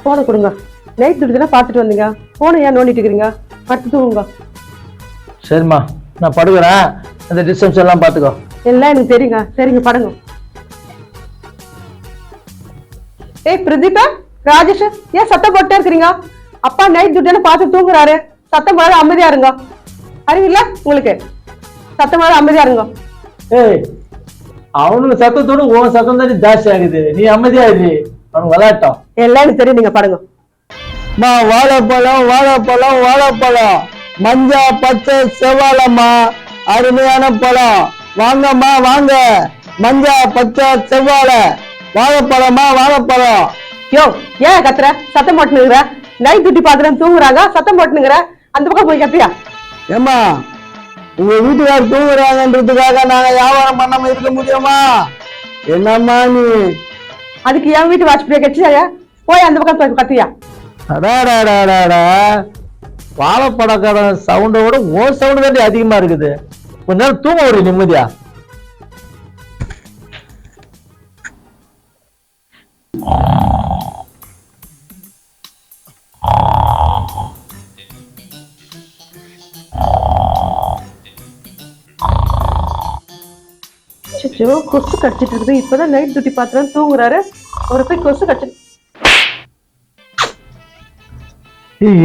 போனை கொடுங்க. Night duty பார்த்துட்டு வந்தீங்க, போனை ஏன் நோண்டிட்டு இருக்கிறீங்க? படுத்து தூங்குங்க. சரிம்மா, நான் படுக்கிறேன். அந்த டிஸ்டன்ஸ் எல்லாம் பார்த்துக்கோ. எல்லாம் எனக்கு தெரியுங்க. சரிங்க, படுங்க. ஏய் பிரதீபா, ராஜேஷ், ஏன் சத்தம் போட்டே இருக்கிறீங்க? அப்பா நைட் டியூட்டி பார்த்து தூங்குறாரு. சத்தம் போடாத அமைதியா இருங்க. அறிவில்ல உங்களுக்கு? சத்தம் போடாத அமைதியா இருங்க. ஏய், அவனுக்கு சத்தத்தோடு உன் சத்தம் தான் ஜாஸ்தி ஆகுது. நீ அமைதியா இரு, அவனுக்கு விளையாட்டம். எல்லாம் எனக்கு தெரியும், நீங்க படுங்க. வாழைப்பழம் வாழைப்பழம் வாழைப்பழம், மஞ்சா பச்சை செவ்வாழைம்மா, அருமையான பழம். வாங்கம்மா வாங்க, மஞ்சா பச்சை செவ்வாழை, வாழைப்பழமா வாழைப்பழம். யோ, ஏன் கத்துற? சத்தம் போட்டுனுங்கிற. நைட் டியூட்டி பாக்குறேன், தூங்குறாங்க, சத்தம் போட்டுனுங்கிற. அந்த பக்கம் போய் கத்தியா? ஏம்மா, உங்க வீட்டுக்காரர் தூங்குறாங்கன்றதுக்காக நாங்க வியாபாரம் பண்ணாம இருக்க முடியுமா? என்னம்மா நீ? அதுக்கு என் வீட்டு வாட்ச்பிரியா கட்சியா? போய் அந்த பக்கம் போய் கத்தியா? வாழைப்பழக்கார சவுண்டை விட ஓ சவுண்டு தான் அதிகமா இருக்குது. கொஞ்ச நேரம் தூங்க ஒரு நிம்மதியா. கொசு கடிச்சிட்டு இருக்குது. இப்பதான் நைட் டியூட்டி பாத்துறேன், தூங்குறாரு. ஒரு போய் கொசு கடிச்சு.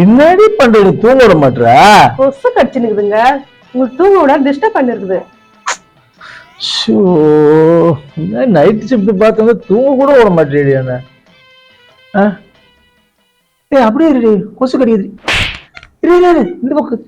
என்னடி பண்றது? தூங்க விட மாட்டா? கொசு கடிச்சுனுக்குதுங்க. உங்களுக்கு தூங்க விட டிஸ்டர்ப் பண்ணிருக்குது. நைட் ஷிஃப்ட் பார்த்தா தூங்க கூட விட மாட்டேடி என்ன? அப்படியே கொசு கடிக்குது. இந்த பக்கம்